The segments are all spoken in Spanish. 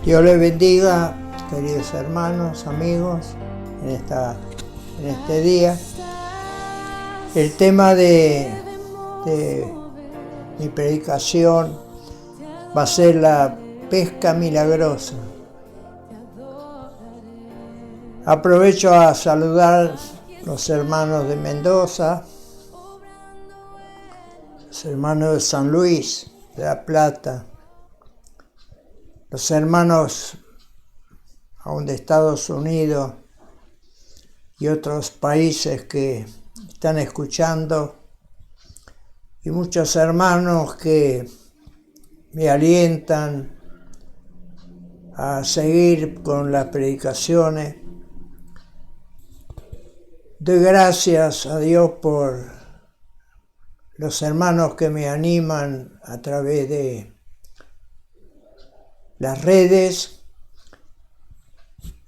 Dios les bendiga, queridos hermanos, amigos, en este día. El tema de mi predicación va a ser la pesca milagrosa. Aprovecho a saludar a los hermanos de Mendoza, los hermanos de San Luis, de La Plata, los hermanos aún de Estados Unidos y otros países que están escuchando, y muchos hermanos que me alientan a seguir con las predicaciones. Doy gracias a Dios por los hermanos que me animan a través de las redes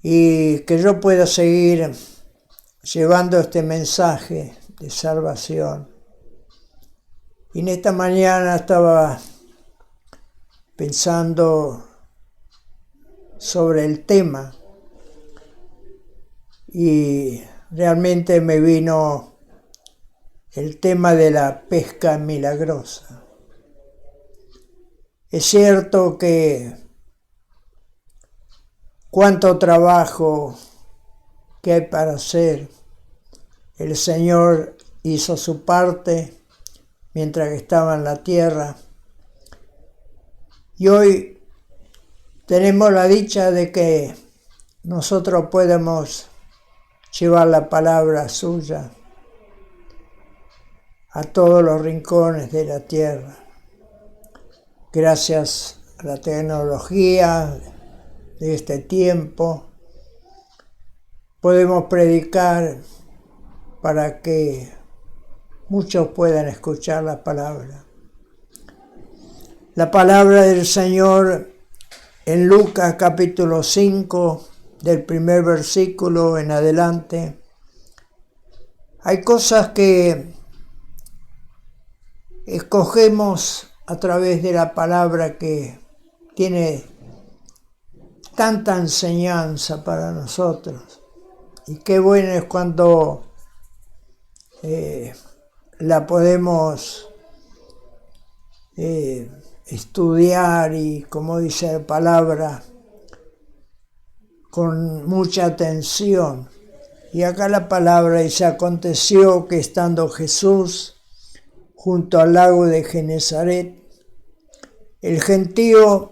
y que yo pueda seguir llevando este mensaje de salvación. Y en esta mañana estaba pensando sobre el tema y realmente me vino el tema de la pesca milagrosa. Es cierto que cuánto trabajo que hay para hacer. El Señor hizo su parte mientras que estaba en la tierra. Y hoy tenemos la dicha de que nosotros podemos llevar la palabra suya a todos los rincones de la tierra. Gracias a la tecnología de este tiempo, podemos predicar para que muchos puedan escuchar la palabra. La palabra del Señor en Lucas capítulo 5, del primer versículo en adelante. Hay cosas que escogemos a través de la palabra que tiene tanta enseñanza para nosotros. Y qué bueno es cuando la podemos estudiar y, como dice la palabra, con mucha atención. Y acá la palabra dice: aconteció que estando Jesús junto al lago de Genesaret, el gentío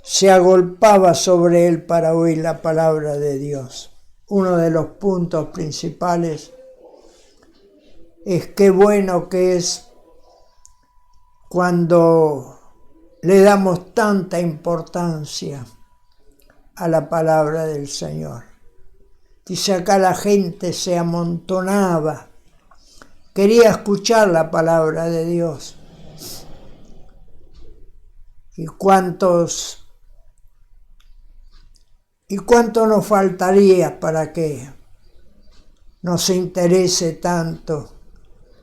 se agolpaba sobre él para oír la palabra de Dios. Uno de los puntos principales es qué bueno que es cuando le damos tanta importancia a la palabra del Señor. Dice acá: la gente se amontonaba, quería escuchar la palabra de Dios. ¿Y cuánto nos faltaría para que nos interese tanto,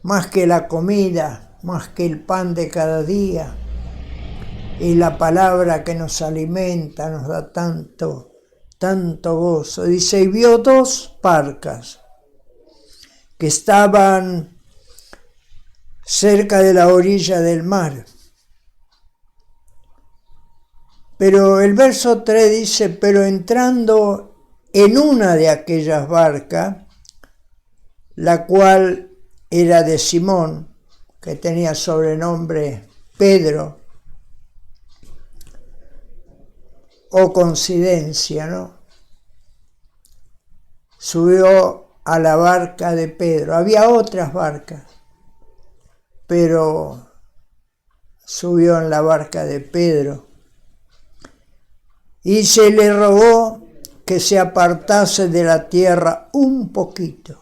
más que la comida, más que el pan de cada día, y la palabra que nos alimenta, nos da tanto gozo? Dice: y vio dos barcas que estaban cerca de la orilla del mar. Pero el verso 3 dice: pero entrando en una de aquellas barcas, la cual era de Simón, que tenía sobrenombre Pedro, o coincidencia, ¿no? Subió a la barca de Pedro. Había otras barcas, pero subió en la barca de Pedro. Y se le rogó que se apartase de la tierra un poquito.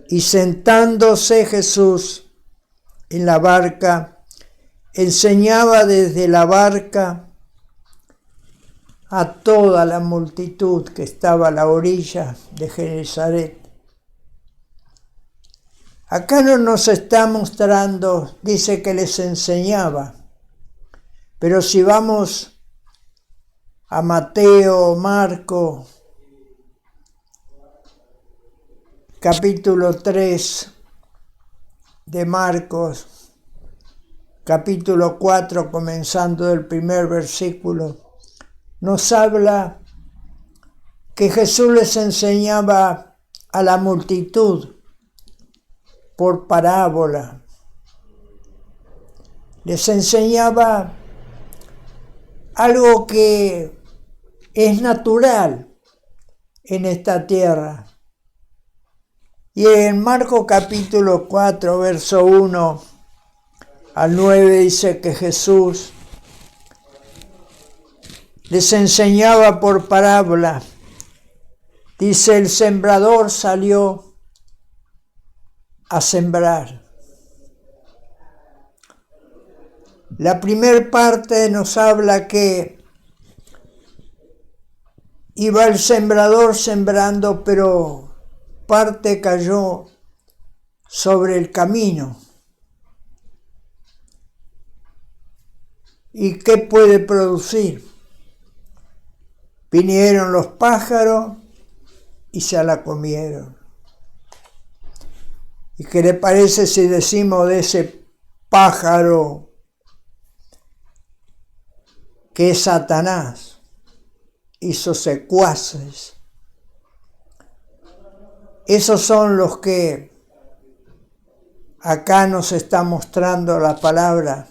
Y sentándose Jesús en la barca, enseñaba desde la barca a toda la multitud que estaba a la orilla de Genesaret. Acá no nos está mostrando, dice que les enseñaba, pero si vamos a Mateo, Marco, capítulo 3 de Marcos, capítulo 4, comenzando del primer versículo, nos habla que Jesús les enseñaba a la multitud por parábola. Les enseñaba algo que es natural en esta tierra. Y en Marcos capítulo 4, verso 1 al 9 dice que Jesús les enseñaba por parábola. Dice, el sembrador salió a sembrar. La primera parte nos habla que iba el sembrador sembrando, pero parte cayó sobre el camino. ¿Y qué puede producir? Vinieron los pájaros y se la comieron. ¿Y qué le parece si decimos de ese pájaro que es Satanás y sus secuaces? Esos son los que acá nos está mostrando la palabra,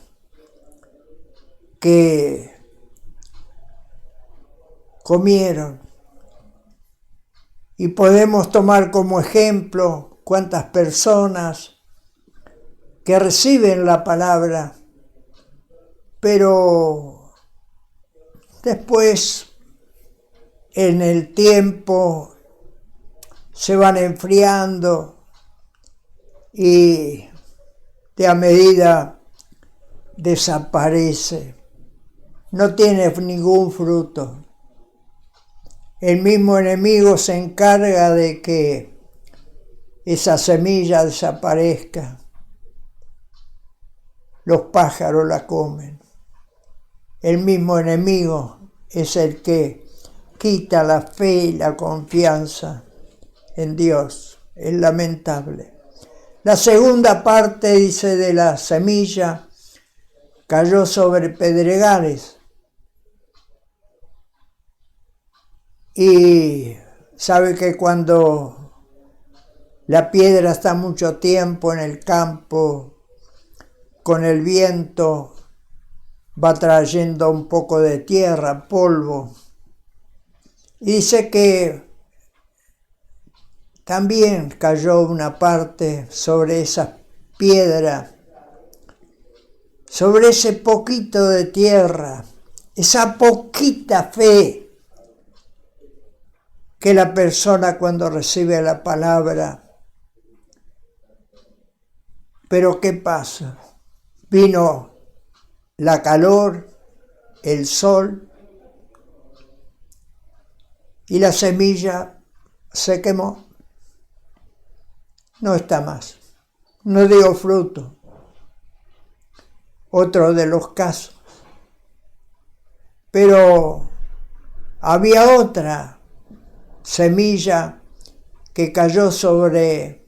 que comieron. Y podemos tomar como ejemplo cuántas personas que reciben la palabra, pero después en el tiempo se van enfriando y de a medida desaparece, no tiene ningún fruto. El mismo enemigo se encarga de que esa semilla desaparezca. Los pájaros la comen. El mismo enemigo es el que quita la fe y la confianza en Dios. Es lamentable. La segunda parte dice de la semilla cayó sobre pedregales. Y sabe que cuando la piedra está mucho tiempo en el campo, con el viento va trayendo un poco de tierra, polvo. Y dice que también cayó una parte sobre esa piedra, sobre ese poquito de tierra, esa poquita fe que la persona cuando recibe la palabra. Pero ¿qué pasa? Vino la calor, el sol, y la semilla se quemó. No está más, no dio fruto. Otro de los casos. Pero había otra semilla que cayó sobre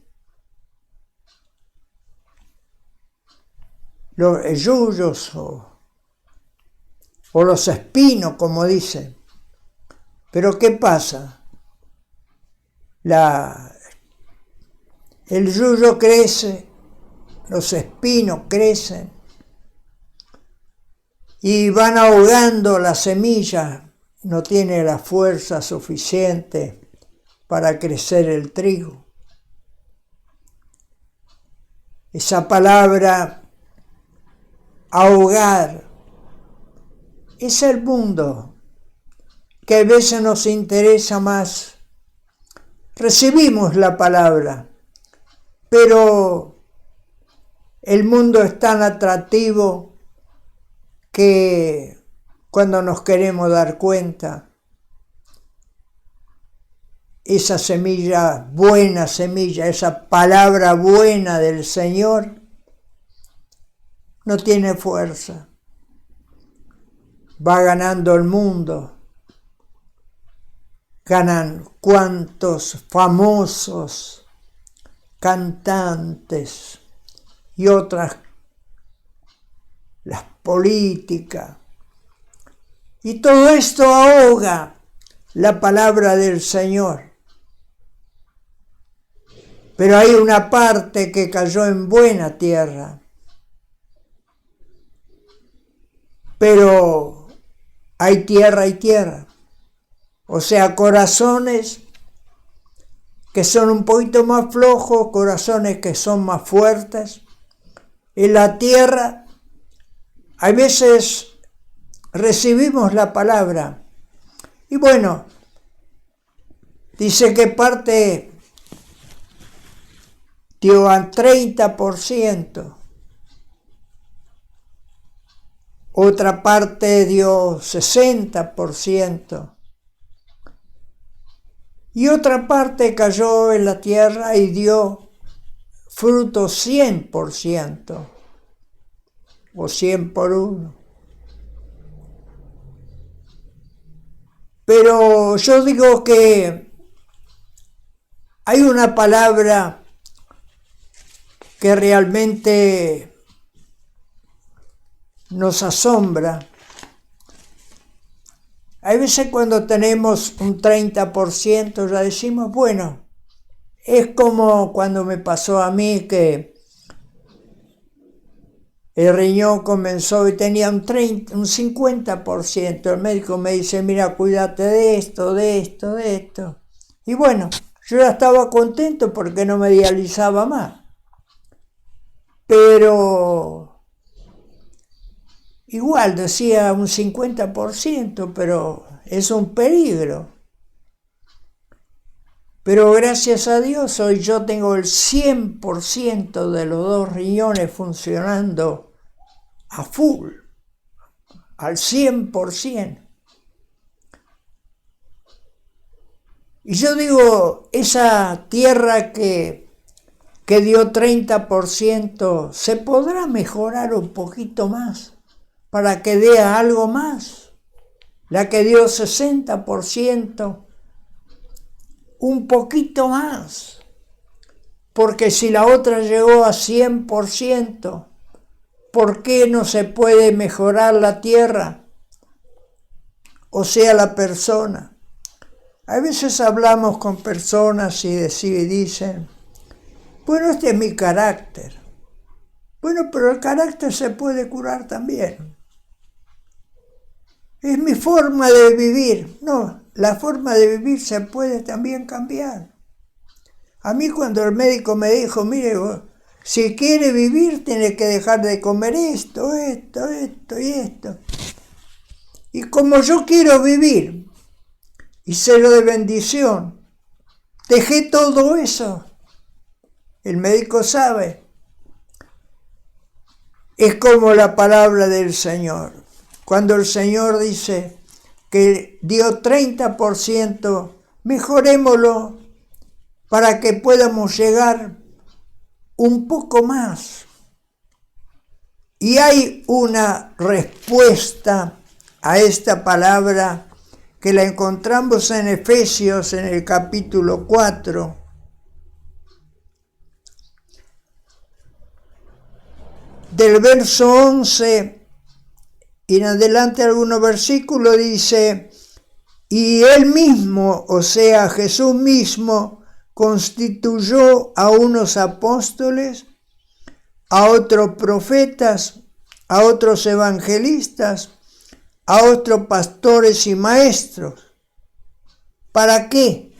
los yuyos o los espinos, como dicen. Pero ¿qué pasa? El yuyo crece, los espinos crecen y van ahogando la semilla. No tiene la fuerza suficiente para crecer el trigo. Esa palabra ahogar es el mundo, que a veces nos interesa más. Recibimos la palabra, pero el mundo es tan atractivo que cuando nos queremos dar cuenta, esa semilla, buena semilla, esa palabra buena del Señor, no tiene fuerza. Va ganando el mundo ganan cuantos famosos cantantes y otras, las políticas. Y todo esto ahoga la palabra del Señor. Pero hay una parte que cayó en buena tierra. Pero hay tierra y tierra. O sea, corazones que son un poquito más flojos, corazones que son más fuertes. En la tierra, a veces recibimos la palabra. Y bueno, dice que parte dio al 30%, otra parte dio 60%, y otra parte cayó en la tierra y dio fruto 100%, o 100 por 1. Pero yo digo que hay una palabra que realmente nos asombra. Hay veces cuando tenemos un 30% ya decimos, bueno, es como cuando me pasó a mí que el riñón comenzó y tenía un 50%. El médico me dice, mira, cuídate de esto, de esto, de esto. Y bueno, yo ya estaba contento porque no me dializaba más. Pero igual decía un 50%, pero es un peligro. Pero gracias a Dios hoy yo tengo el 100% de los 2 riñones funcionando a full, al 100%. Y yo digo, esa tierra que dio 30%, ¿se podrá mejorar un poquito más para que dé algo más? La que dio 60%, un poquito más, porque si la otra llegó a 100%, ¿por qué no se puede mejorar la tierra? O sea, la persona. A veces hablamos con personas y dicen, bueno, este es mi carácter. Bueno, pero el carácter se puede curar también. Es mi forma de vivir. No, la forma de vivir se puede también cambiar. A mí cuando el médico me dijo, mire, si quiere vivir tiene que dejar de comer esto y esto. Y como yo quiero vivir y ser de bendición, dejé todo eso. El médico sabe. Es como la palabra del Señor. Cuando el Señor dice que dio 30%, mejorémoslo para que podamos llegar un poco más. Y hay una respuesta a esta palabra que la encontramos en Efesios en el capítulo 4. Del verso 11 y en adelante algunos versículos dice, y él mismo, o sea, Jesús mismo, constituyó a unos apóstoles, a otros profetas, a otros evangelistas, a otros pastores y maestros. ¿Para qué?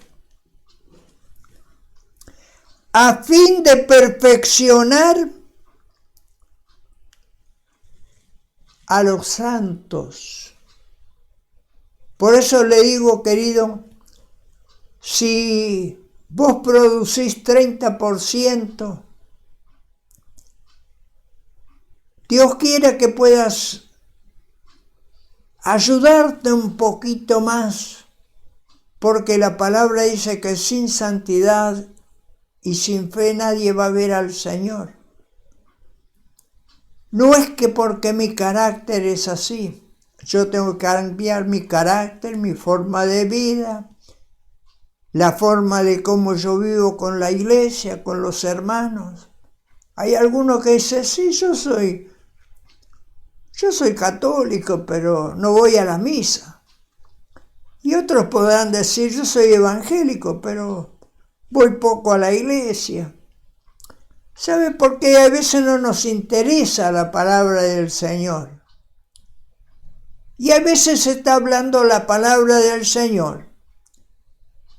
A fin de perfeccionar a los santos. Por eso le digo, querido, si vos producís 30%, Dios quiere que puedas ayudarte un poquito más, porque la palabra dice que sin santidad y sin fe nadie va a ver al Señor. No es que porque mi carácter es así, yo tengo que cambiar mi carácter, mi forma de vida, la forma de cómo yo vivo con la iglesia, con los hermanos. Hay algunos que dicen, sí, yo soy católico, pero no voy a la misa. Y otros podrán decir, yo soy evangélico, pero voy poco a la iglesia. ¿Sabe por qué? A veces no nos interesa la palabra del Señor. Y a veces se está hablando la palabra del Señor.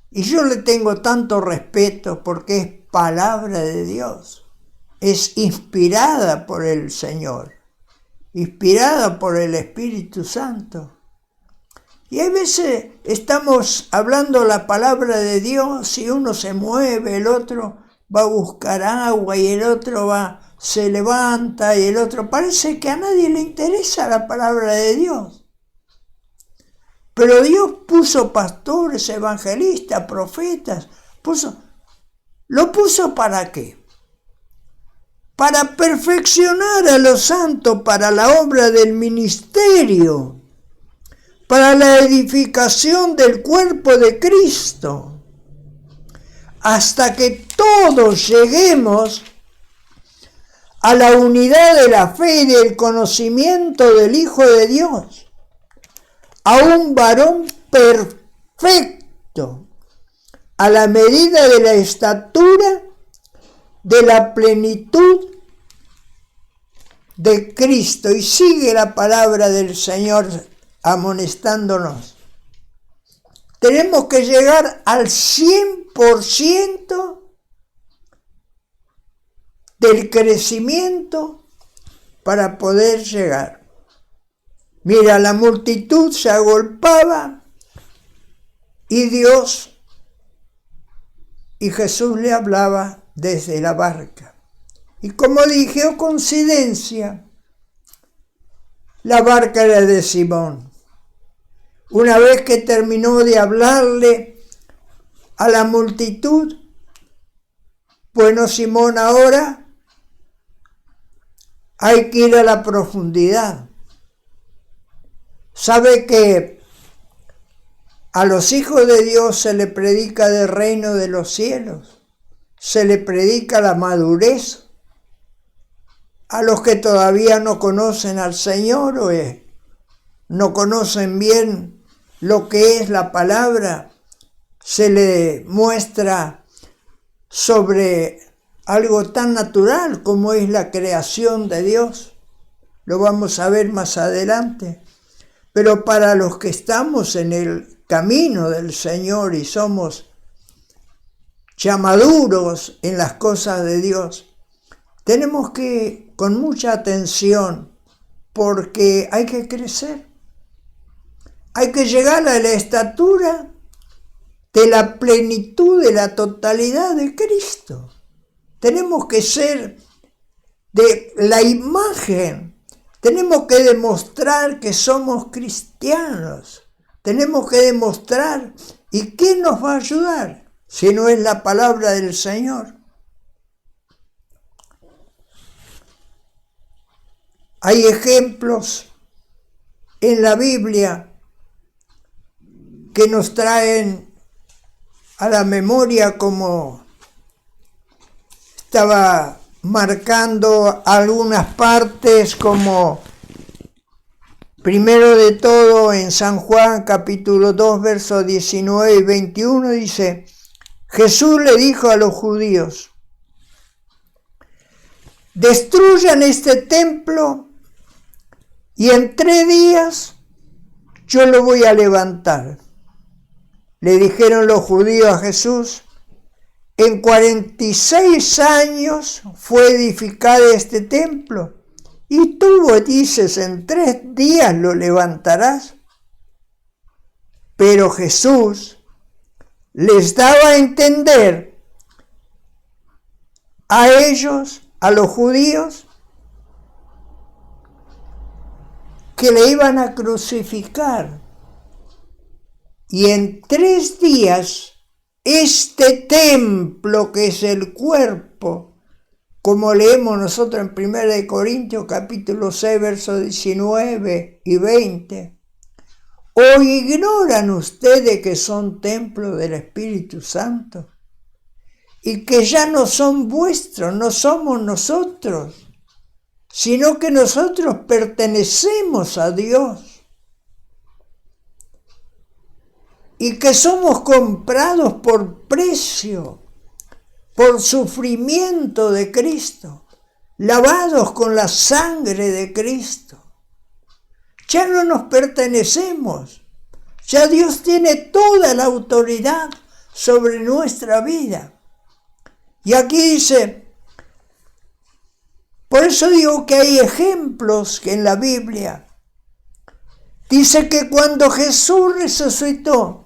Y yo le tengo tanto respeto porque es palabra de Dios. Es inspirada por el Señor. Inspirada por el Espíritu Santo. Y a veces estamos hablando la palabra de Dios y uno se mueve, el otro va a buscar agua y el otro se levanta y el otro... Parece que a nadie le interesa la palabra de Dios. Pero Dios puso pastores, evangelistas, profetas. ¿Lo puso para qué? Para perfeccionar a los santos para la obra del ministerio, para la edificación del cuerpo de Cristo, hasta que todos lleguemos a la unidad de la fe y del conocimiento del Hijo de Dios, a un varón perfecto, a la medida de la estatura de la plenitud de Cristo. Y sigue la palabra del Señor amonestándonos. Tenemos que llegar al 100% del crecimiento para poder llegar. Mira, la multitud se agolpaba y Jesús le hablaba desde la barca. Y como dije, o coincidencia, la barca era de Simón. Una vez que terminó de hablarle a la multitud, bueno, Simón, ahora hay que ir a la profundidad. Sabe que a los hijos de Dios se le predica del reino de los cielos, se le predica la madurez. A los que todavía no conocen al Señor o no conocen bien lo que es la palabra, se le muestra sobre algo tan natural como es la creación de Dios. Lo vamos a ver más adelante. Pero para los que estamos en el camino del Señor y somos ya maduros en las cosas de Dios, tenemos que, con mucha atención, porque hay que crecer. Hay que llegar a la estatura de la plenitud, de la totalidad de Cristo. Tenemos que ser de la imagen. Tenemos que demostrar que somos cristianos. Tenemos que demostrar. ¿Y qué nos va a ayudar si no es la palabra del Señor? Hay ejemplos en la Biblia que nos traen a la memoria, como estaba marcando algunas partes, como primero de todo en San Juan capítulo 2 versos 19 y 21 dice: Jesús le dijo a los judíos: destruyan este templo y en 3 días yo lo voy a levantar. Le dijeron los judíos a Jesús: en 46 años fue edificado este templo, y tú dices, en 3 días lo levantarás. Pero Jesús les daba a entender a ellos, a los judíos, que le iban a crucificar. Y en 3 días, este templo que es el cuerpo, como leemos nosotros en 1 Corintios capítulo 6, versos 19 y 20, ¿O ignoran ustedes que son templo del Espíritu Santo? Y que ya no son vuestros, no somos nosotros, sino que nosotros pertenecemos a Dios. Y que somos comprados por precio, por sufrimiento de Cristo, lavados con la sangre de Cristo. Ya no nos pertenecemos, ya Dios tiene toda la autoridad sobre nuestra vida. Y aquí dice, por eso digo que hay ejemplos que en la Biblia, dice que cuando Jesús resucitó,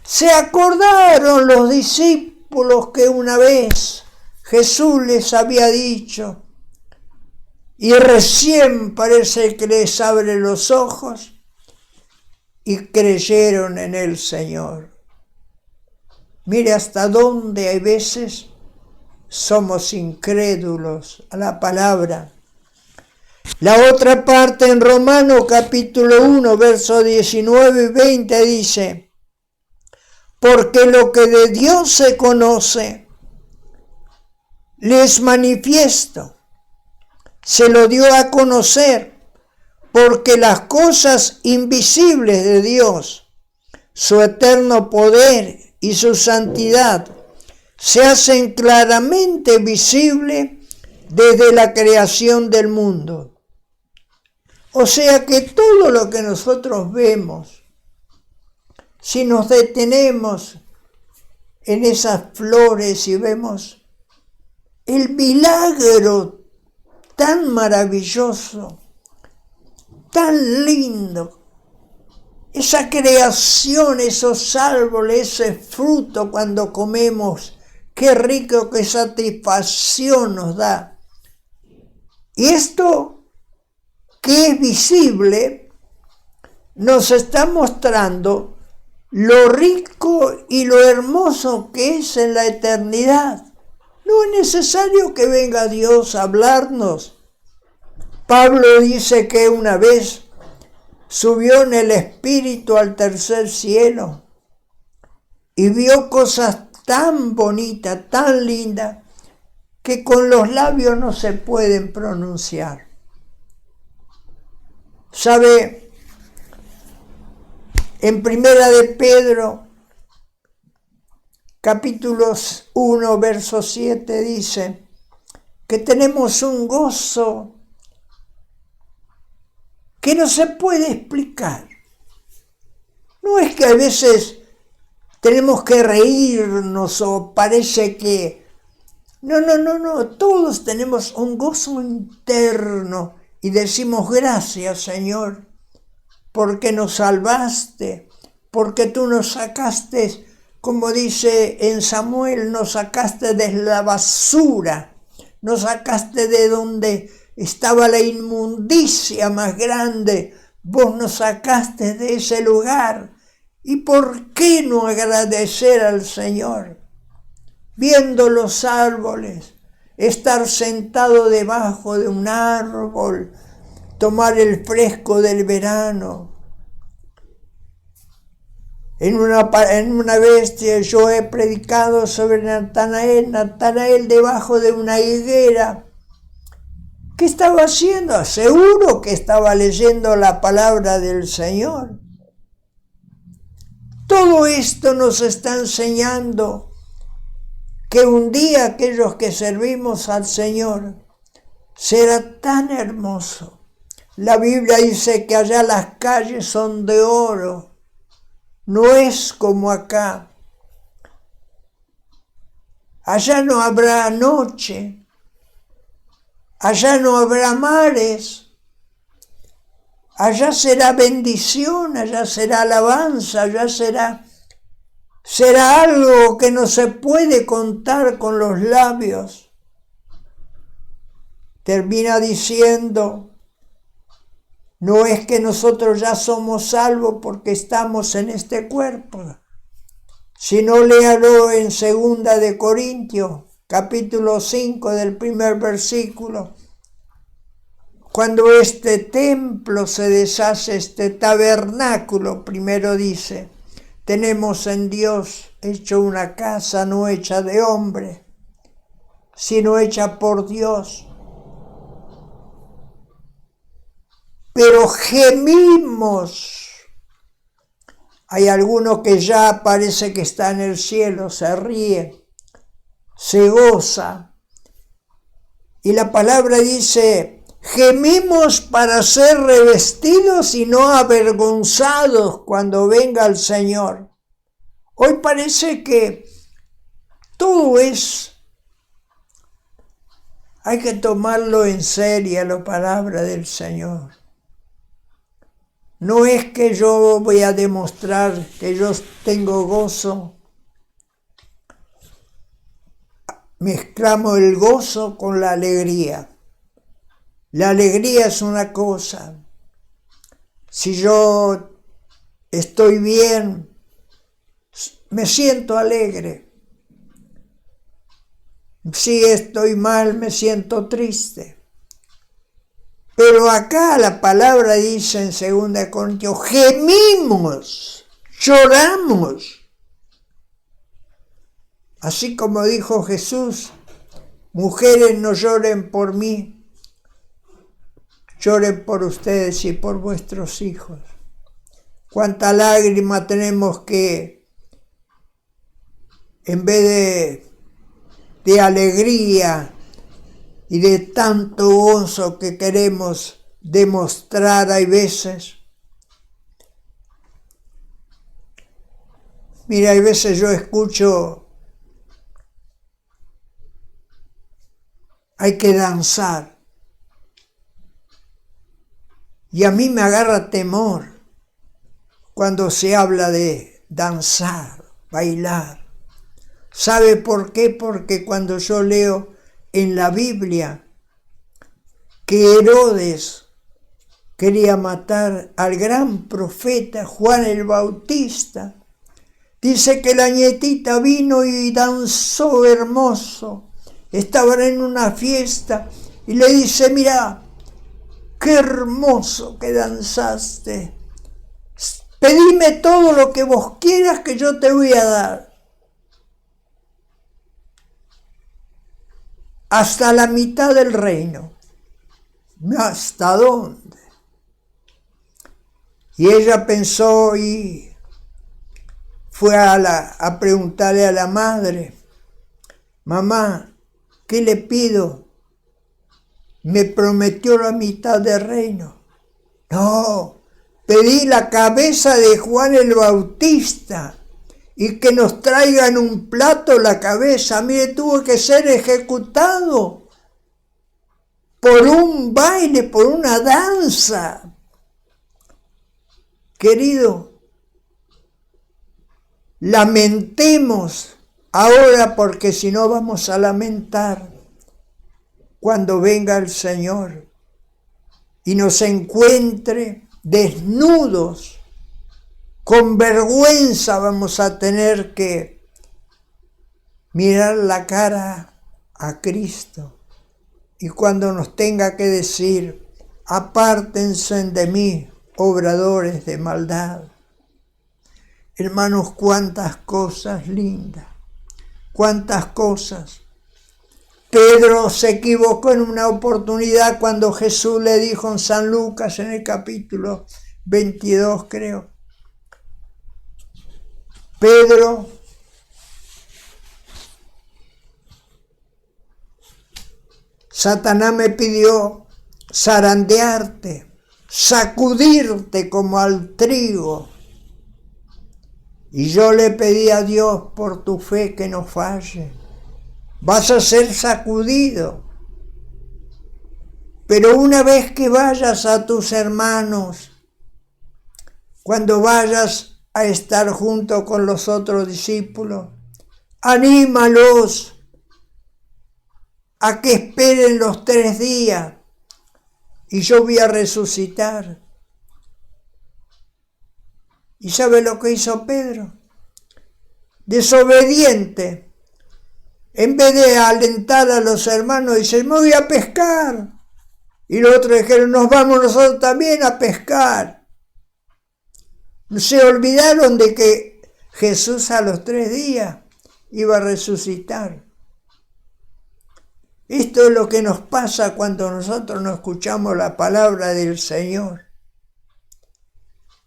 se acordaron los discípulos que una vez Jesús les había dicho, y recién parece que les abre los ojos y creyeron en el Señor. Mire hasta dónde hay veces somos incrédulos a la palabra. La otra parte en Romanos capítulo 1, versos 19 y 20 dice, porque lo que de Dios se conoce, le es manifiesto, se lo dio a conocer, porque las cosas invisibles de Dios, su eterno poder y su santidad, se hacen claramente visibles desde la creación del mundo. O sea que todo lo que nosotros vemos, si nos detenemos en esas flores y vemos el milagro tan maravilloso, tan lindo, esa creación, esos árboles, ese fruto cuando comemos, qué rico, qué satisfacción nos da. Y esto que es visible nos está mostrando lo rico y lo hermoso que es en la eternidad. No es necesario que venga Dios a hablarnos. Pablo dice que una vez subió en el Espíritu al tercer cielo y vio cosas tan bonitas, tan lindas, que con los labios no se pueden pronunciar. ¿Sabe? En Primera de Pedro, capítulo 1, verso 7, dice que tenemos un gozo que no se puede explicar. No es que a veces tenemos que reírnos o parece que... No, todos tenemos un gozo interno y decimos gracias, Señor, porque nos salvaste, porque tú nos sacaste, como dice en Samuel, nos sacaste de la basura, nos sacaste de donde estaba la inmundicia más grande, vos nos sacaste de ese lugar. ¿Y por qué no agradecer al Señor? Viendo los árboles, estar sentado debajo de un árbol, tomar el fresco del verano. En una vez yo he predicado sobre Natanael debajo de una higuera. ¿Qué estaba haciendo? Seguro que estaba leyendo la palabra del Señor. Todo esto nos está enseñando que un día aquellos que servimos al Señor será tan hermoso. La Biblia dice que allá las calles son de oro. No es como acá. Allá no habrá noche. Allá no habrá mares. Allá será bendición, allá será alabanza, allá será algo que no se puede contar con los labios. Termina diciendo, no es que nosotros ya somos salvos porque estamos en este cuerpo, sino léalo en 2 de Corintios, capítulo 5 del primer versículo. cuando este templo se deshace, este tabernáculo, primero dice, tenemos en Dios hecho una casa no hecha de hombre, sino hecha por Dios. Pero gemimos. Hay alguno que ya parece que está en el cielo, se ríe, se goza. Y la palabra dice, gemimos para ser revestidos y no avergonzados cuando venga el Señor. Hoy parece que todo hay que tomarlo en serio, la palabra del Señor. No es que yo voy a demostrar que yo tengo gozo. Mezclamos el gozo con la alegría. La alegría es una cosa. Si yo estoy bien, me siento alegre. Si estoy mal, me siento triste. Pero acá la palabra dice en 2 Corintios, gemimos, lloramos. Así como dijo Jesús, mujeres no lloren por mí, lloren por ustedes y por vuestros hijos. Cuánta lágrima tenemos que, en vez de alegría y de tanto gozo que queremos demostrar, hay veces. Mira, hay veces yo escucho, hay que danzar. Y a mí me agarra temor cuando se habla de danzar, bailar. ¿Sabe por qué? Porque cuando yo leo en la Biblia que Herodes quería matar al gran profeta Juan el Bautista, dice que la nietita vino y danzó hermoso. Estaban en una fiesta y le dice, mira, qué hermoso que danzaste. Pedime todo lo que vos quieras que yo te voy a dar. Hasta la mitad del reino. ¿Hasta dónde? Y ella pensó y fue a preguntarle a la madre, mamá, ¿qué le pido? Me prometió la mitad del reino. No, pedí la cabeza de Juan el Bautista y que nos traigan un plato la cabeza. Mire, tuvo que ser ejecutado por un baile, por una danza. Querido, lamentemos ahora porque si no vamos a lamentar cuando venga el Señor y nos encuentre desnudos. Con vergüenza vamos a tener que mirar la cara a Cristo. Y cuando nos tenga que decir, apártense de mí, obradores de maldad. Hermanos, cuántas cosas lindas, cuántas cosas. Pedro se equivocó en una oportunidad cuando Jesús le dijo en San Lucas, en el capítulo 22, creo. Pedro, Satanás me pidió zarandearte, sacudirte como al trigo. Y yo le pedí a Dios por tu fe que no falle. Vas a ser sacudido. Pero una vez que vayas a tus hermanos, cuando vayas a estar junto con los otros discípulos, anímalos a que esperen los 3 días y yo voy a resucitar. ¿Y sabe lo que hizo Pedro? Desobediente. En vez de alentar a los hermanos, dice, me voy a pescar. Y los otros dijeron, nos vamos nosotros también a pescar. Se olvidaron de que Jesús a los 3 días iba a resucitar. Esto es lo que nos pasa cuando nosotros no escuchamos la palabra del Señor.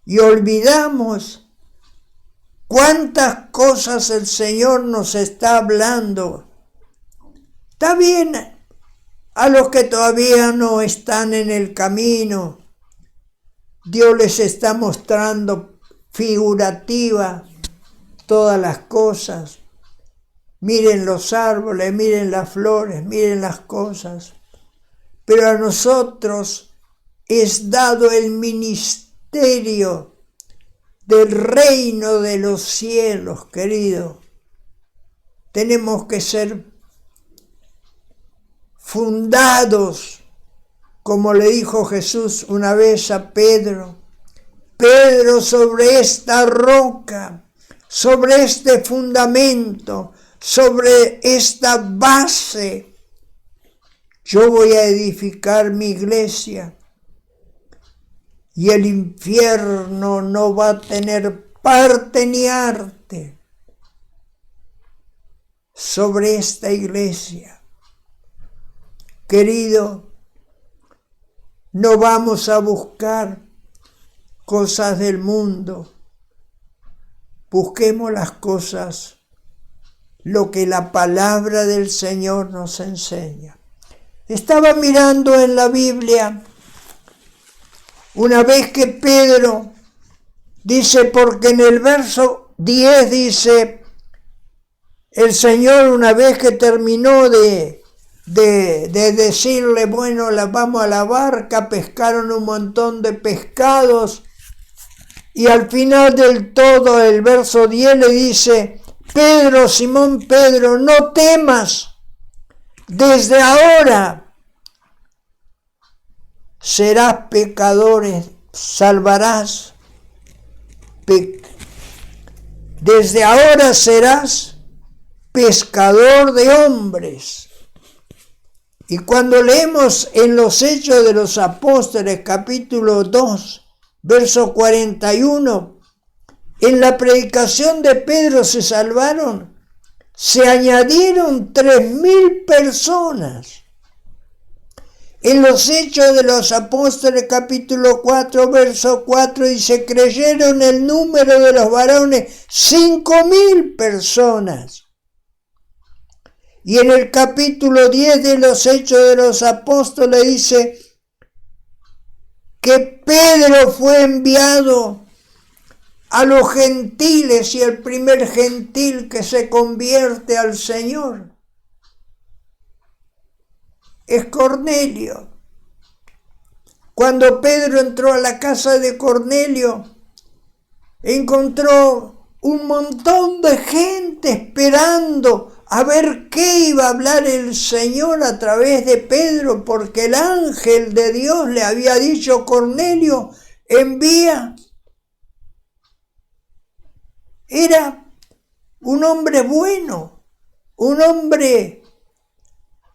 Y olvidamos cuántas cosas el Señor nos está hablando. Está bien a los que todavía no están en el camino. Dios les está mostrando figurativa todas las cosas. Miren los árboles, miren las flores, miren las cosas. Pero a nosotros es dado el ministerio del reino de los cielos, querido. Tenemos que ser fundados, como le dijo Jesús una vez a Pedro. Pedro, sobre esta roca, sobre este fundamento, sobre esta base, yo voy a edificar mi iglesia y el infierno no va a tener parte ni arte sobre esta iglesia. Querido, no vamos a buscar cosas del mundo, busquemos las cosas, lo que la palabra del Señor nos enseña. Estaba mirando en la Biblia, una vez que Pedro dice, porque en el verso 10 dice, el Señor una vez que terminó de decirle, bueno, vamos a la barca, pescaron un montón de pescados, y al final del todo, el verso 10 le dice, Pedro, Simón Pedro, no temas, desde ahora serás pecadores, salvarás. Desde ahora serás pescador de hombres. Y cuando leemos en los Hechos de los Apóstoles, capítulo 2, verso 41, en la predicación de Pedro se añadieron 3.000 personas. En los Hechos de los Apóstoles, capítulo 4, verso 4, dice, creyeron el número de los varones 5.000 personas. Y en el capítulo 10 de los Hechos de los Apóstoles dice que Pedro fue enviado a los gentiles y el primer gentil que se convierte al Señor es Cornelio. Cuando Pedro entró a la casa de Cornelio, encontró un montón de gente esperando a ver qué iba a hablar el Señor a través de Pedro, porque el ángel de Dios le había dicho, Cornelio, envía. Era un hombre bueno, un hombre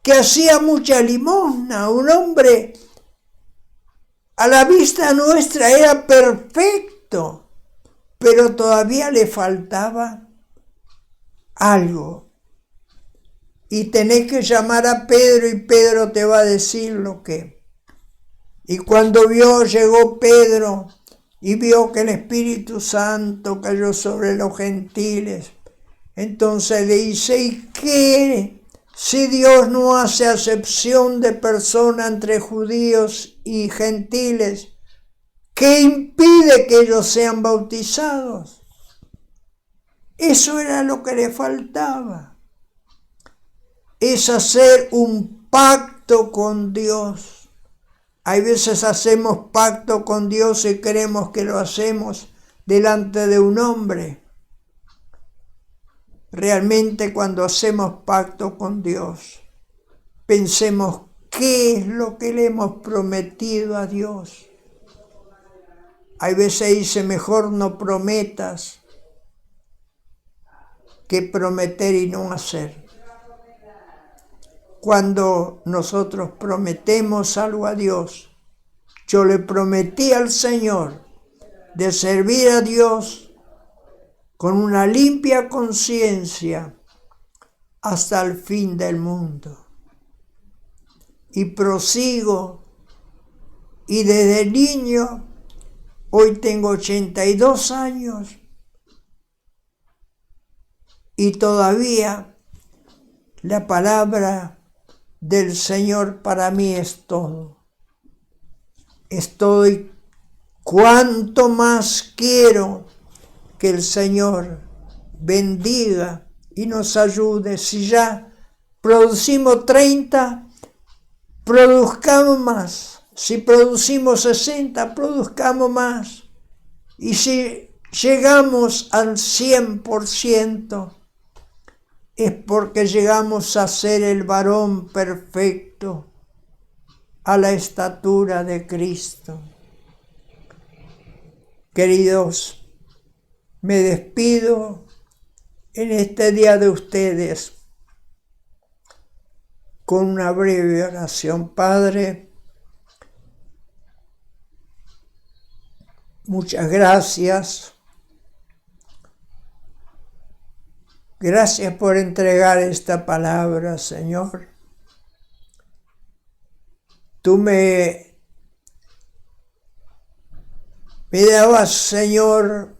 que hacía mucha limosna, un hombre a la vista nuestra era perfecto, pero todavía le faltaba algo. Y tenés que llamar a Pedro y Pedro te va a decir lo que. Y cuando llegó Pedro y vio que el Espíritu Santo cayó sobre los gentiles, entonces le dice, ¿y qué? Si Dios no hace acepción de persona entre judíos y gentiles, ¿qué impide que ellos sean bautizados? Eso era lo que le faltaba. Es hacer un pacto con Dios. Hay veces hacemos pacto con Dios y creemos que lo hacemos delante de un hombre. Realmente cuando hacemos pacto con Dios, pensemos qué es lo que le hemos prometido a Dios. Hay veces dice, mejor no prometas que prometer y no hacer. cuando nosotros prometemos algo a Dios. Yo le prometí al Señor de servir a Dios con una limpia conciencia hasta el fin del mundo. Y prosigo, y desde niño, hoy tengo 82 años, y todavía la palabra del Señor para mí es todo. Cuanto más quiero que el Señor bendiga y nos ayude. Si ya producimos 30, produzcamos más. Si producimos 60, produzcamos más. Y si llegamos al 100%, es porque llegamos a ser el varón perfecto, a la estatura de Cristo. Queridos, me despido en este día de ustedes con una breve oración. Padre, muchas gracias. Gracias por entregar esta palabra, Señor. Tú me dabas, Señor,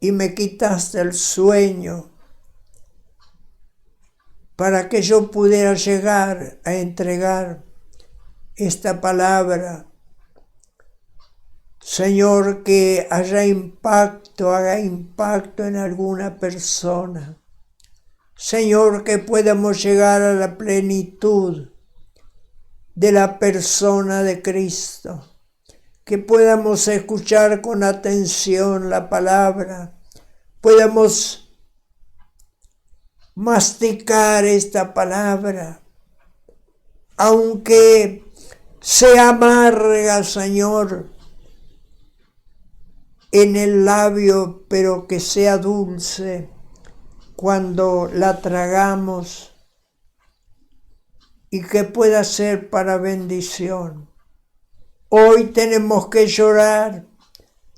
y me quitaste el sueño para que yo pudiera llegar a entregar esta palabra. Señor, que haga impacto en alguna persona. Señor, que podamos llegar a la plenitud de la persona de Cristo. Que podamos escuchar con atención la palabra. Podamos masticar esta palabra. Aunque sea amarga, Señor, en el labio, pero que sea dulce cuando la tragamos y que pueda ser para bendición. Hoy tenemos que llorar,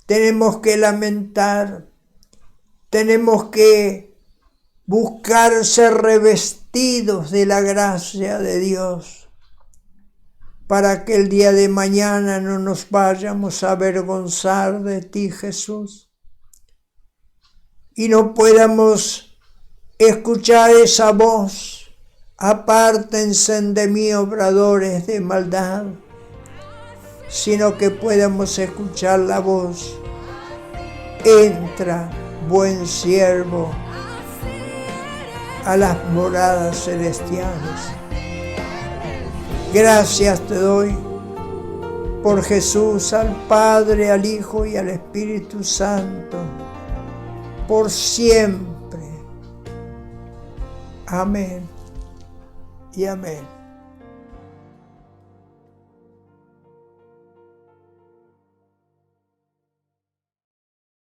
tenemos que lamentar, tenemos que buscar ser revestidos de la gracia de Dios para que el día de mañana no nos vayamos a avergonzar de ti, Jesús, y no podamos escuchar esa voz: apártense de mí, obradores de maldad, sino que podamos escuchar la voz: entra, buen siervo, a las moradas celestiales. Gracias te doy por Jesús, al Padre, al Hijo y al Espíritu Santo, por siempre. Amén y amén.